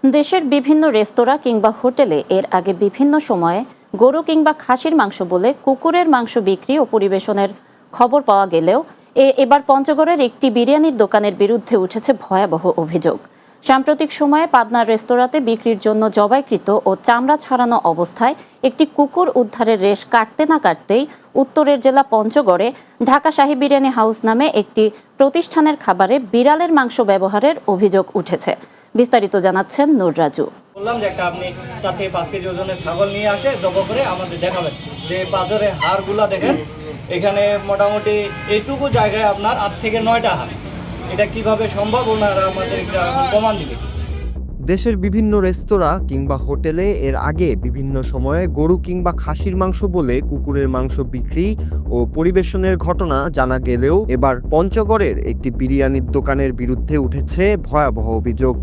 দেশের বিভিন্ন রেস্তোরাঁ কিংবা হোটেলে এর আগে বিভিন্ন সময়ে গরু কিংবা খাসির মাংস বলে কুকুরের মাংস বিক্রি ও পরিবেশনের খবর পাওয়া গেলেও এবার পঞ্চগড়ের একটি বিরিয়ানির দোকানের বিরুদ্ধে উঠেছে ভয়াবহ অভিযোগ। সাম্প্রতিক সময়ে পাবনার রেস্তোরাঁতে বিক্রির জন্য জবাইকৃত ও চামড়া ছাড়ানো অবস্থায় একটি কুকুর উদ্ধারের রেশ কাটতে না কাটতেই উত্তরের জেলা পঞ্চগড়ে ঢাকা শাহী বিরিয়ানি হাউস নামে একটি প্রতিষ্ঠানের খাবারে বিড়ালের মাংস ব্যবহারের অভিযোগ উঠেছে। বিস্তারিত জানাচ্ছেন নূর রাজু। বললাম যে একটা আপনি 4 থেকে 5 কেজি ওজনের ছাগল নিয়ে আসে জবাই করে আমাদের দেখাবেন যে পাঁজরের হাড়গুলা দেখেন, এখানে মোটামুটি এইটুকু জায়গায় আপনার 8 থেকে 9টা হাড়। এটা কিভাবে সম্ভব ওনারা আমাদের প্রমাণ দিবে। দেশের বিভিন্ন রেস্তোরাঁ কিংবা হোটেলে এর আগে বিভিন্ন সময়ে গরু কিংবা খাসির মাংস বলে কুকুরের মাংস বিক্রি ও পরিবেশনের ঘটনা জানা গেলেও এবার পঞ্চগড়ের একটি বিরিয়ানির দোকানের বিরুদ্ধে উঠেছে ভয়াবহ অভিযোগ।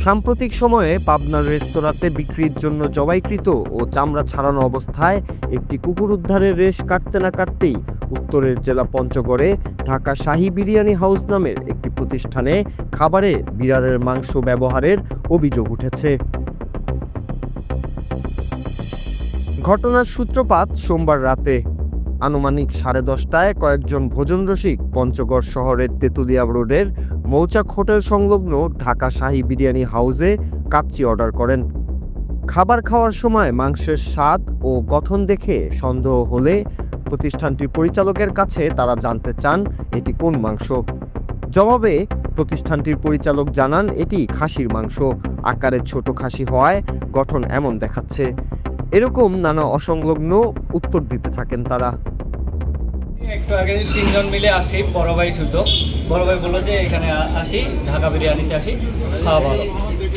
সাম্প্রতিক সময়ে পাবনার রেস্তোরাঁতে বিক্রির জন্য জবাইকৃত ও চামড়া ছাড়ানো অবস্থায় একটি কুকুর উদ্ধারের রেশ কাটতে না কাটতেই উত্তরের জেলা পঞ্চগড়ে ঢাকা শাহী বিরিয়ানি হাউস নামের একটি প্রতিষ্ঠানে খাবারে বিড়ালের মাংস ব্যবহারের অভিযোগ উঠেছে। ঘটনার সূত্রপাত সোমবার রাতে আনুমানিক 10:30টায় কয়েকজন ভোজন রসিক পঞ্চগড় শহরের তেঁতুলিয়া রোডের মৌচাক হোটেল সংলগ্ন ঢাকা শাহী বিরিয়ানি হাউসে কাচ্চি অর্ডার করেন। খাবার খাওয়ার সময় মাংসের স্বাদ ও গঠন দেখে সন্দেহ হলে প্রতিষ্ঠানটির পরিচালকের কাছে তারা জানতে চান এটি কোন মাংস। জবাবে প্রতিষ্ঠানটির পরিচালক জানান এটি খাসির মাংস, আকারে ছোট খাসি হওয়ায় গঠন এমন দেখাচ্ছে। এরকম নানা অসংলগ্ন উত্তর দিতে থাকেন তারা। একটু আগে 3 জন মিলে আসি, বড় ভাই শুদ্ধ বড় ভাই বললো যে এখানে আসি, ঢাকা বিরিয়ানিতে আসি, খাওয়া ভালো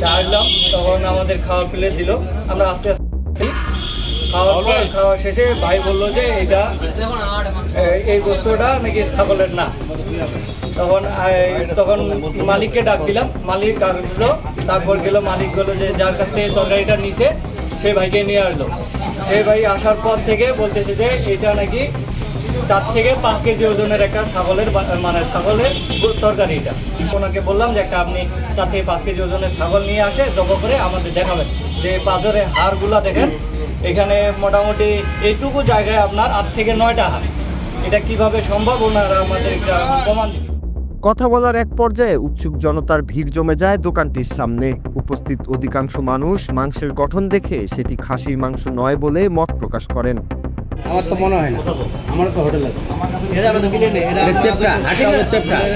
চাইলাম। তখন আমাদের খাওয়ার প্লেট দিল, আমরা আস্তে আস্তে খাওয়া শেষে ভাই বললো যে এটা এই বস্তুটা নাকি ছাগলের না। তখন মালিককে ডাক দিলাম, মালিক ডাক দিল, তারপর গেল মালিক বললো যে যার কাছ থেকে তরকারিটা নিছে সেই ভাইকে নিয়ে আসলো। সেই ভাই আসার পর থেকে বলতেছে যে এটা নাকি 4 থেকে 5 কেজি ওজনের একটা ছাগলের তরকারি। এটা ওনাকে বললাম যে একটা আপনি 4 থেকে 5 কেজি ওজনের ছাগল নিয়ে আসে জবাই করে আমাদের দেখাবেন যে পাঁজরের হাড়গুলা দেখেন, এখানে মোটামুটি এইটুকু জায়গায় আপনার 8 থেকে 9টা হাড়। এটা কিভাবে সম্ভব ওনারা আমাদের প্রমাণ দিবে। কথা বলার এক পর্যায়ে উৎসুক জনতার ভিড় জমে যায় দোকানটির সামনে। উপস্থিত অধিকাংশ মানুষ মাংসের গঠন দেখে সেটি খাসির মাংস নয় বলে মত প্রকাশ করেন। আমার তো মনে হয় না, আমারও তো হোটেল আছে।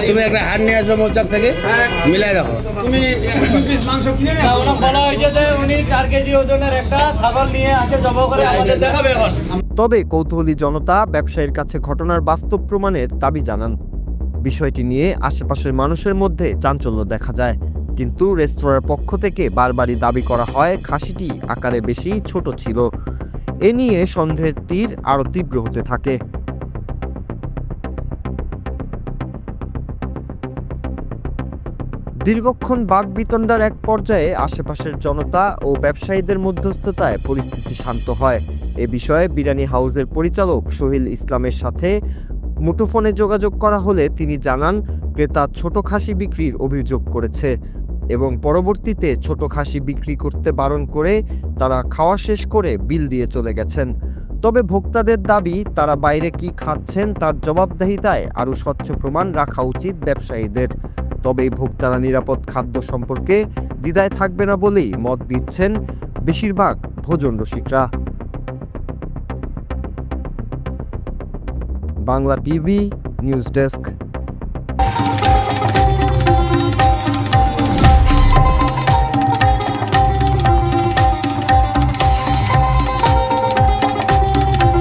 তুমি একটা হাড় নিয়ে আসো মৌচাক থেকে, মিলাই দেখো। তুমি মাংস কিনে বলা হয়েছে যে উনি 4 কেজি ওজনের একটা ছাগল নিয়ে আসে জবাই করে আমাদের দেখাবে। তবে কৌতূহলী জনতা ব্যবসায়ীর কাছে ঘটনার বাস্তব প্রমাণের দাবি জানান। বিষয়টি নিয়ে আশেপাশের মানুষের মধ্যে চাঞ্চল্য দেখা যায়, কিন্তু রেস্তোরাঁর পক্ষ থেকে বারবারই দাবি করা হয় খাসিটি আকারে বেশি ছোট ছিল। এ নিয়ে সন্দেহের তীর আরও তীব্র হতে থাকে। দীর্ঘক্ষণ বাকবিতণ্ডার এক পর্যায়ে আশেপাশের জনতা ও ব্যবসায়ীদের মধ্যস্থতায় পরিস্থিতি শান্ত হয়। এ বিষয়ে বিরিয়ানি হাউসের পরিচালক সোহেল ইসলামের সাথে মুঠোফোনে যোগাযোগ করা হলে তিনি জানান ক্রেতা ছোট খাসি বিক্রির অভিযোগ করেছে এবং পরবর্তীতে ছোট খাসি বিক্রি করতে বারণ করে তারা খাওয়া শেষ করে বিল দিয়ে চলে গেছেন। তবে ভোক্তাদের দাবি তারা বাইরে কি খাচ্ছেন তার জবাবদিহিতায় আরও স্বচ্ছ প্রমাণ রাখা উচিত ব্যবসায়ীদের। তবে ভোক্তারা নিরাপদ খাদ্য সম্পর্কে দ্বিধায় থাকবে না বলেই মত দিচ্ছেন বেশিরভাগ ভোজন রসিকরা। Bangla TV news desk.